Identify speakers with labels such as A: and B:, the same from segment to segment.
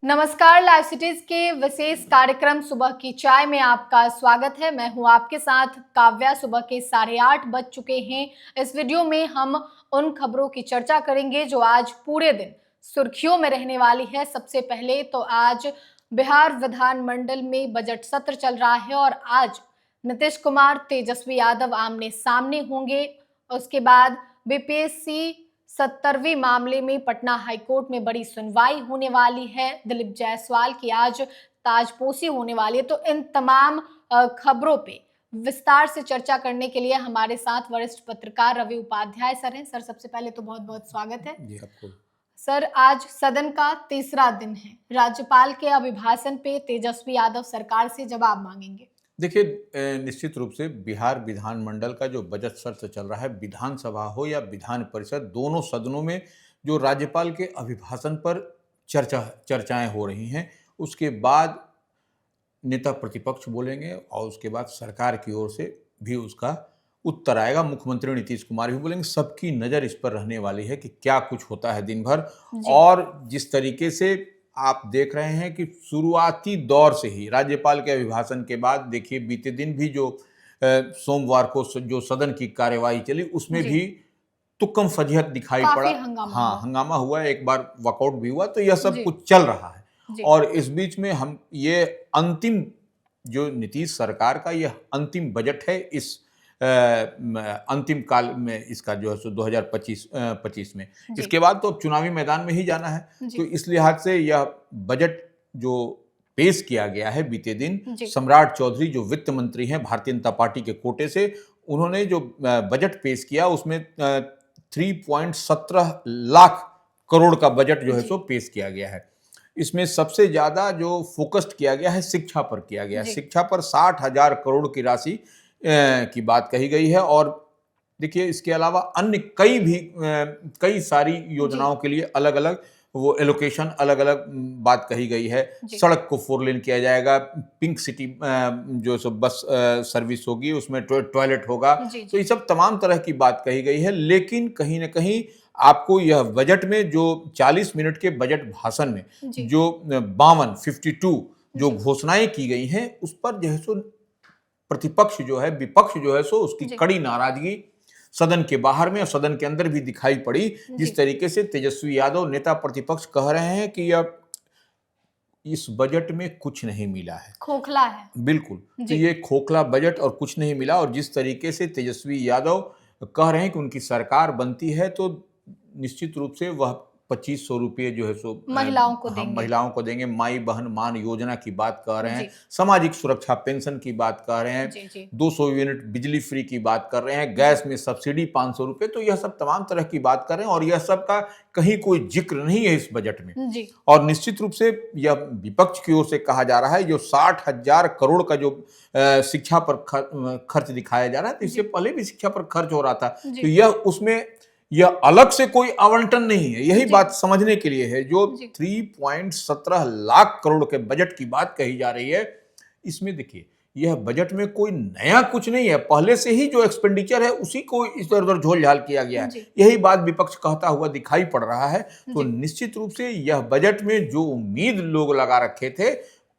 A: नमस्कार, live cities के विशेष कार्यक्रम सुबह की चाय में आपका स्वागत है। मैं हूं आपके साथ काव्या। सुबह के 8:30 बज चुके हैं। इस वीडियो में हम उन खबरों की चर्चा करेंगे जो आज पूरे दिन सुर्खियों में रहने वाली है। सबसे पहले तो आज बिहार विधानमंडल में बजट सत्र चल रहा है और आज नीतीश कुमार तेजस्वी यादव आमने सामने होंगे। उसके बाद बीपीएससी 70वीं मामले में पटना हाईकोर्ट में बड़ी सुनवाई होने वाली है। दिलीप जायसवाल की आज ताजपोशी होने वाली है। तो इन तमाम खबरों पे विस्तार से चर्चा करने के लिए हमारे साथ वरिष्ठ पत्रकार रवि उपाध्याय सर हैं। सर, सबसे पहले तो बहुत बहुत स्वागत है
B: जी आपको।
A: सर। आज सदन का तीसरा दिन है। राज्यपाल के अभिभाषण पे तेजस्वी यादव सरकार से जवाब मांगेंगे।
B: देखिए, निश्चित रूप से बिहार विधानमंडल का जो बजट सत्र चल रहा है, विधानसभा हो या विधान परिषद, दोनों सदनों में जो राज्यपाल के अभिभाषण पर चर्चाएं हो रही हैं, उसके बाद नेता प्रतिपक्ष बोलेंगे और उसके बाद सरकार की ओर से भी उसका उत्तर आएगा। मुख्यमंत्री नीतीश कुमार भी बोलेंगे। सबकी नज़र इस पर रहने वाली है कि क्या कुछ होता है दिन भर। और जिस तरीके से आप देख रहे हैं कि शुरुआती दौर से ही राज्यपाल के अभिभाषण के बाद देखिए, बीते दिन भी जो सोमवार को जो सदन की कार्यवाही चली, उसमें भी तुक्कम फजीहत दिखाई पड़ा। हाँ, हंगामा हुआ, एक बार वॉकआउट भी हुआ। तो यह सब कुछ चल रहा है। और इस बीच में हम ये अंतिम जो नीतीश सरकार का यह अंतिम बजट है, इस अंतिम काल में इसका जो है सो 2025 में, इसके बाद तो चुनावी मैदान में ही जाना है। तो इस लिहाज से यह बजट जो पेश किया गया है बीते दिन, सम्राट चौधरी जो वित्त मंत्री हैं भारतीय जनता पार्टी के कोटे से, उन्होंने जो बजट पेश किया उसमें 3.17 लाख करोड़ का बजट जो है सो पेश किया गया है। इसमें सबसे ज्यादा जो फोकस्ड किया गया है शिक्षा पर किया गया है। शिक्षा पर 60,000 करोड़ की राशि की बात कही गई है। और देखिए, इसके अलावा अन्य कई सारी योजनाओं के लिए अलग अलग वो एलोकेशन, अलग अलग बात कही गई है। सड़क को 4 लेन किया जाएगा, पिंक सिटी जो सो बस सर्विस होगी, उसमें टॉयलेट होगा। तो ये सब तमाम तरह की बात कही गई है। लेकिन कहीं ना कहीं आपको यह बजट में जो 40 मिनट के बजट भाषण में जो 52 जो घोषणाएं की गई हैं, उस पर जो है सो प्रतिपक्ष जो है, विपक्ष जो है सो उसकी कड़ी नाराजगी सदन के बाहर में और सदन के अंदर भी दिखाई पड़ी। जिस तरीके से तेजस्वी यादव नेता प्रतिपक्ष कह रहे हैं कि यह इस बजट में कुछ नहीं मिला है,
A: खोखला है। बिल्कुल,
B: तो ये खोखला बजट और कुछ नहीं मिला। और जिस तरीके से तेजस्वी यादव कह रहे हैं कि उनकी सरकार बनती है तो निश्चित रूप से वह 2500 रुपये जो है सो महिलाओं को देंगे। माई बहन मान योजना की बात कर रहे हैं, सामाजिक सुरक्षा पेंशन की बात कर रहे हैं, 200 यूनिट बिजली फ्री की बात कर रहे हैं, गैस में सब्सिडी 500 रुपये। तो यह सब तमाम तरह की बात कर रहे हैं और यह सब का कहीं कोई जिक्र नहीं है इस बजट में। और निश्चित रूप से यह विपक्ष की ओर से कहा जा रहा है, जो 60,000 करोड़ का जो शिक्षा पर खर्च दिखाया जा रहा है, तो इससे पहले भी शिक्षा पर खर्च हो रहा था। तो यह अलग से कोई आवंटन नहीं है। यही बात समझने के लिए है। जो 3.17 लाख करोड़ के बजट की बात कही जा रही है, इसमें देखिए, यह बजट में कोई नया कुछ नहीं है। पहले से ही जो एक्सपेंडिचर है उसी को इधर उधर झोल झाल किया गया है। यही बात विपक्ष कहता हुआ दिखाई पड़ रहा है। तो निश्चित रूप से यह बजट में जो उम्मीद लोग लगा रखे थे,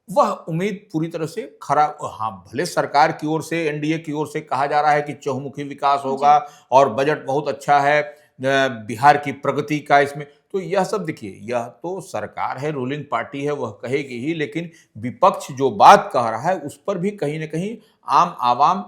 B: वह उम्मीद पूरी तरह से खराब। हाँ, भले सरकार की ओर से, एनडीए की ओर से कहा जा रहा है कि चहुमुखी विकास होगा और बजट बहुत अच्छा है, बिहार की प्रगति का इसमें, तो यह सब देखिए, यह तो सरकार है, रूलिंग पार्टी है, वह कहेगी ही। लेकिन विपक्ष जो बात कह रहा है उस पर भी कहीं ना कहीं आम आवाम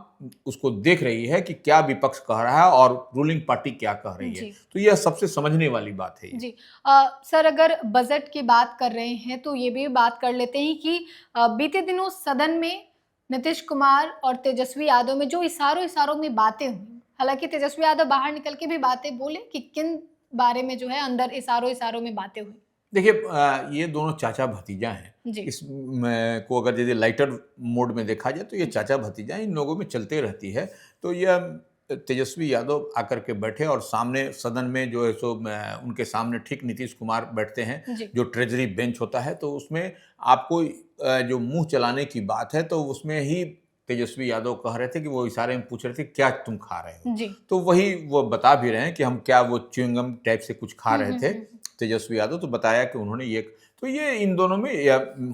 B: उसको देख रही है कि क्या विपक्ष कह रहा है और रूलिंग पार्टी क्या कह रही है। तो यह सबसे समझने वाली बात है जी।
A: सर, अगर बजट की बात कर रहे हैं तो ये भी बात कर लेते हैं कि बीते दिनों सदन में नीतीश कुमार और तेजस्वी यादव में जो इशारों में बातें हुई, हालांकि तेजस्वी यादव बाहर निकल के भी बातें बोले कि किन बारे में जो है अंदर इशारों में बातें हुई।
B: देखिए, ये दोनों चाचा भतीजा हैं। इस को अगर यदि लाइटर मोड में देखा जाए तो ये चाचा भतीजा इन लोगों में चलते रहती है। तो यह तेजस्वी यादव आकर के बैठे और सामने सदन में जो है सो उनके सामने ठीक नीतीश कुमार बैठते हैं, जो ट्रेजरी बेंच होता है। तो उसमें आपको जो मुंह चलाने की बात है तो उसमें ही तेजस्वी यादव कह रहे थे कि वो इशारे में पूछ रहे थे क्या तुम खा रहे हो,
A: जी।
B: तो वही वो बता भी रहे हैं कि हम क्या वो च्युइंगम टाइप से कुछ खा रहे थे तेजस्वी यादव, तो बताया कि उन्होंने तो ये इन दोनों में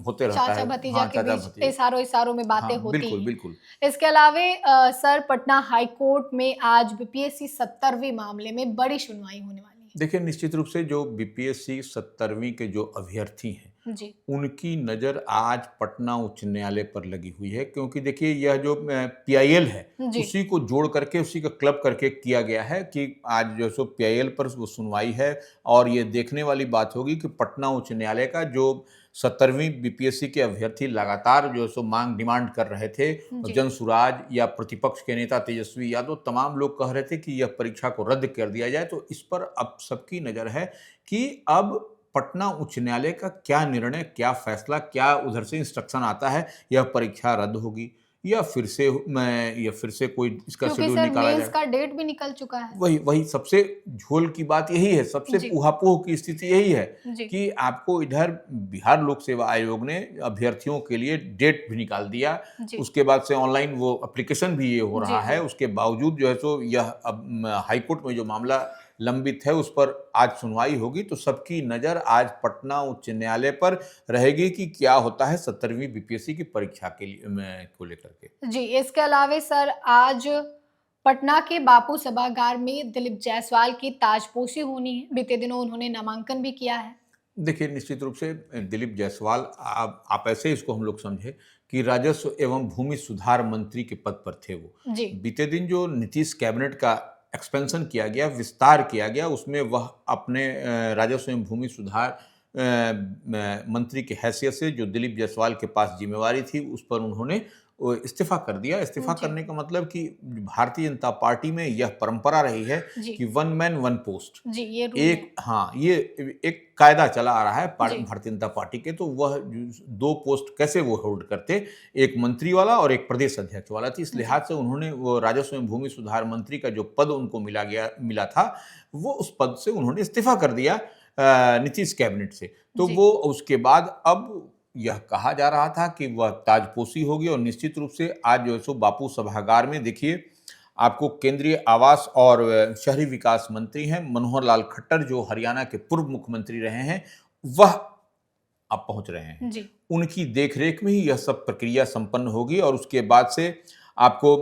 B: होते रहता
A: चाचा
B: है।
A: भतीजा
B: हाँ,
A: के
B: चाचा
A: बीच
B: भतीजा।
A: इशारों में बातें
B: हाँ,
A: होती
B: बिल्कुल
A: हैं।
B: बिल्कुल।
A: इसके अलावे सर, पटना हाई कोर्ट में आज बीपीएससी 70वीं मामले में बड़ी सुनवाई होने वाली है।
B: देखिए, निश्चित रूप से जो बीपीएससी 70वीं के जो अभ्यर्थी हैं,
A: जी।
B: उनकी नज़र आज पटना उच्च न्यायालय पर लगी हुई है, क्योंकि देखिए यह जो पीआईएल है,
A: जी।
B: उसी को जोड़ करके, उसी का क्लब करके किया गया है कि आज जो सो पीआईएल पर वो सुनवाई है। और ये देखने वाली बात होगी कि पटना उच्च न्यायालय का जो 70वीं बीपीएससी के अभ्यर्थी लगातार जो सो डिमांड कर रहे थे, जनसुराज या प्रतिपक्ष के नेता तेजस्वी यादव, तमाम लोग कह रहे थे कि यह परीक्षा को रद्द कर दिया जाए। तो इस पर अब सबकी नज़र है कि अब पटना उच्च न्यायालय का क्या निर्णय, क्या फैसला, क्या उधर से इंस्ट्रक्शन आता है, यह परीक्षा रद्द होगी या फिर से कोई इसका
A: क्योंकि
B: शेड्यूल
A: सर
B: निकाला
A: मेंस
B: जाए।
A: का डेट भी निकल चुका है।
B: वही वही सबसे झोल की बात यही है, सबसे ऊहापोह की स्थिति यही है कि आपको इधर बिहार लोक सेवा आयोग ने अभ्यर्थियों के लिए डेट भी निकाल दिया, उसके बाद से ऑनलाइन वो एप्लीकेशन भी ये हो रहा है। उसके बावजूद जो है सो यह अब हाईकोर्ट में जो मामला लंबित है उस पर आज सुनवाई होगी। तो सबकी नज़र आज पटना उच्च न्यायालय पर रहेगी कि क्या होता है 70वीं बीपीएससी की परीक्षा के लिए को लेकर के।
A: जी, इसके अलावा सर आज पटना के बापू सभागार में दिलीप जायसवाल की ताजपोशी होनी है। बीते दिनों उन्होंने नामांकन भी किया है।
B: देखिए, निश्चित रूप से दिलीप जायसवाल, आप ऐसे इसको हम लोग समझे कि राजस्व एवं भूमि सुधार मंत्री के पद पर थे वो। बीते दिन जो नीतीश कैबिनेट का एक्सपेंशन किया गया, विस्तार किया गया, उसमें वह अपने राजस्व एवं भूमि सुधार मंत्री की हैसियत से जो दिलीप जायसवाल के पास जिम्मेवारी थी, उस पर उन्होंने इस्तीफा कर दिया। इस्तीफा करने का मतलब कि भारतीय जनता पार्टी में यह परंपरा रही है कि वन मैन वन पोस्ट,
A: ये
B: ये एक कायदा चला आ रहा है भारतीय जनता पार्टी के। तो वह 2 पोस्ट कैसे वो होल्ड करते, एक मंत्री वाला और एक प्रदेश अध्यक्ष वाला थी। इस लिहाज से उन्होंने वो राजस्व एवं भूमि सुधार मंत्री का जो पद उनको मिला था, वो उस पद से उन्होंने इस्तीफा कर दिया नीतीश कैबिनेट से। तो वो उसके बाद अब यह कहा जा रहा था कि वह ताजपोशी होगी। और निश्चित रूप से आज जो है सो बापू सभागार में देखिए, आपको केंद्रीय आवास और शहरी विकास मंत्री हैं मनोहर लाल खट्टर, जो हरियाणा के पूर्व मुख्यमंत्री रहे हैं, वह अब पहुंच रहे हैं। उनकी देखरेख में ही यह सब प्रक्रिया संपन्न होगी। और उसके बाद से आपको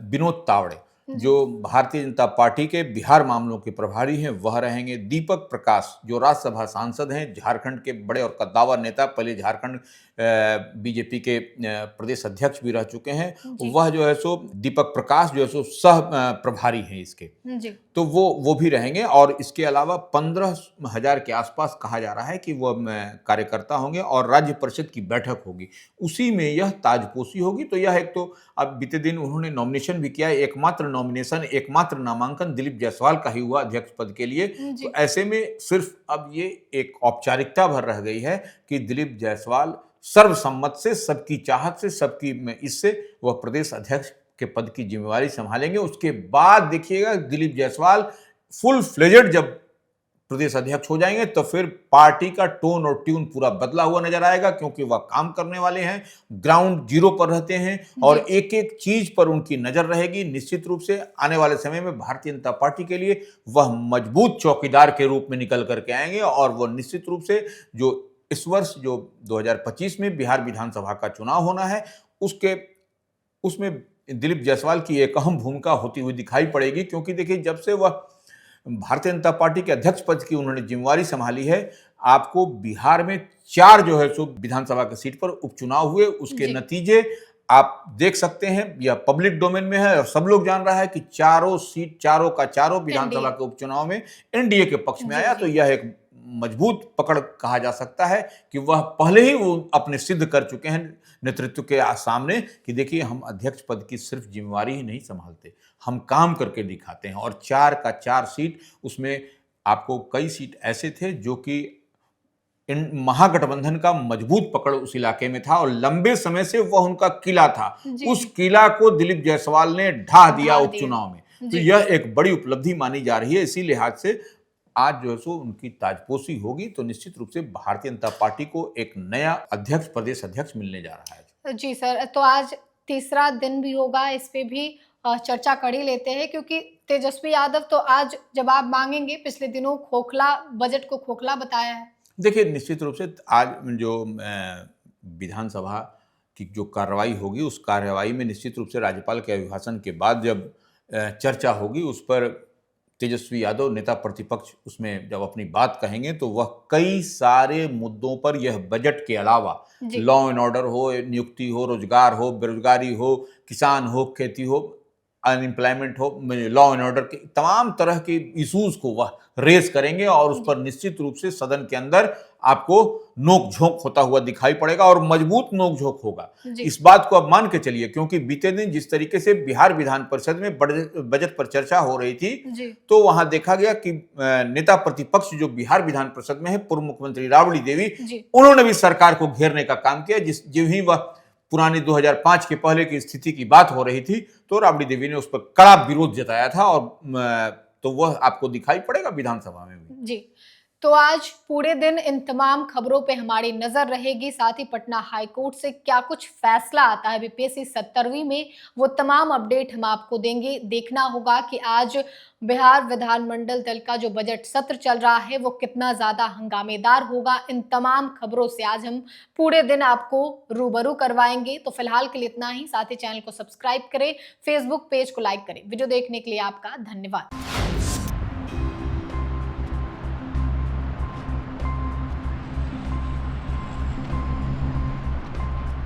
B: विनोद तावड़े, जो भारतीय जनता पार्टी के बिहार मामलों के प्रभारी हैं, वह रहेंगे। दीपक प्रकाश, जो राज्यसभा सांसद हैं, झारखंड के बड़े और कद्दावर नेता, पहले झारखंड बीजेपी के प्रदेश अध्यक्ष भी रह चुके हैं, वह जो है सो दीपक प्रकाश जो है सो सह प्रभारी हैं इसके, तो वो भी रहेंगे। और इसके अलावा 15,000 के आसपास कहा जा रहा है कि वह कार्यकर्ता होंगे और राज्य परिषद की बैठक होगी, उसी में यह ताजपोशी होगी। तो यह एक, तो अब बीते दिन उन्होंने नॉमिनेशन भी किया है, एकमात्र नॉमिनेशन, एकमात्र नामांकन दिलीप जायसवाल का ही हुआ अध्यक्ष पद के लिए। तो ऐसे में सिर्फ अब ये एक औपचारिकता भर रह गई है कि दिलीप जायसवाल सर्वसम्मत से, सबकी चाहत से, सबकी इससे वह प्रदेश अध्यक्ष के पद की जिम्मेवारी संभालेंगे। उसके बाद देखिएगा दिलीप जायसवाल फुल फ्लेजेड जब प्रदेश अध्यक्ष हो जाएंगे, तो फिर पार्टी का टोन और ट्यून पूरा बदला हुआ नजर आएगा, क्योंकि वह काम करने वाले हैं, ग्राउंड जीरो पर रहते हैं और एक एक चीज पर उनकी नजर रहेगी। निश्चित रूप से आने वाले समय में भारतीय जनता पार्टी के लिए वह मजबूत चौकीदार के रूप में निकल करके आएंगे। और वह निश्चित रूप से जो इस वर्ष जो 2025 में बिहार विधानसभा का चुनाव होना है, उसमें दिलीप जायसवाल की एक अहम भूमिका होती हुई दिखाई पड़ेगी। क्योंकि देखिए, जब से वह भारतीय जनता पार्टी के अध्यक्ष पद की उन्होंने जिम्मेवारी संभाली है, आपको बिहार में 4 जो है सो विधानसभा की सीट पर उपचुनाव हुए, उसके नतीजे आप देख सकते हैं, यह पब्लिक डोमेन में है और सब लोग जान रहा है कि चारों का चारों विधानसभा के उपचुनाव में एनडीए के पक्ष में आया। तो यह एक मजबूत पकड़ कहा जा सकता है कि वह पहले ही वो अपने सिद्ध कर चुके हैं नेतृत्व के सामने कि देखिए, हम अध्यक्ष पद की सिर्फ जिम्मेवारी ही नहीं संभालते, हम काम करके दिखाते हैं। और 4 का 4 सीट, उसमें आपको कई सीट ऐसे थे जो कि इन महागठबंधन का मजबूत पकड़ उस इलाके में था और लंबे समय से वह उनका किला था। उस किला को दिलीप जायसवाल ने ढा दिया उपचुनाव में। तो यह एक बड़ी उपलब्धि मानी जा रही है। इसी लिहाज से आज जो है सो उनकी ताजपोशी होगी। तो निश्चित रूप से भारतीय जनता पार्टी को एक नया अध्यक्ष, प्रदेश अध्यक्ष मिलने जा रहा है।
A: जी सर, तो आज तीसरा दिन भी होगा, इस पे भी चर्चा कर ही लेते हैं, क्योंकि तेजस्वी यादव तो आज जवाब मांगेंगे। पिछले दिनों बजट को खोखला बताया है।
B: देखिए, निश्चित रूप से आज जो विधानसभा की जो कार्रवाई होगी, उस कार्रवाई में निश्चित रूप से राज्यपाल के अभिभाषण के बाद जब चर्चा होगी, उस पर तेजस्वी यादव नेता प्रतिपक्ष उसमें जब अपनी बात कहेंगे तो वह कई सारे मुद्दों पर, यह बजट के अलावा लॉ एंड ऑर्डर हो, नियुक्ति हो, रोजगार हो, बेरोजगारी हो, किसान हो, खेती हो, अनएम्प्लॉयमेंट हो, लॉ एंड ऑर्डर के तमाम तरह के इश्यूज को वह रेस करेंगे और उस पर निश्चित रूप से सदन के अंदर आपको नोक झोंक होता हुआ दिखाई पड़ेगा और मजबूत नोक झोंक होगा। इस बात को अब मान के चलिए, क्योंकि बीते दिन जिस तरीके से बिहार विधान परिषद में बजट पर चर्चा हो रही थी, तो वहां देखा गया कि नेता प्रतिपक्ष जो बिहार विधान परिषद में है, पूर्व मुख्यमंत्री राबड़ी देवी, उन्होंने भी सरकार को घेरने का काम किया। जो ही वह पुरानी 2005 के पहले की स्थिति की बात हो रही थी, तो राबड़ी देवी ने उस पर कड़ा विरोध जताया था और तो वह आपको दिखाई पड़ेगा विधानसभा में भी।
A: जी, तो आज पूरे दिन इन तमाम खबरों पे हमारी नजर रहेगी। साथ ही पटना हाईकोर्ट से क्या कुछ फैसला आता है बीपीएससी 70वीं में, वो तमाम अपडेट हम आपको देंगे। देखना होगा कि आज बिहार विधानमंडल दल का जो बजट सत्र चल रहा है वो कितना ज्यादा हंगामेदार होगा। इन तमाम खबरों से आज हम पूरे दिन आपको रूबरू करवाएंगे। तो फिलहाल के लिए इतना ही। साथ ही चैनल को सब्सक्राइब करें, फेसबुक पेज को लाइक करें। वीडियो देखने के लिए आपका धन्यवाद।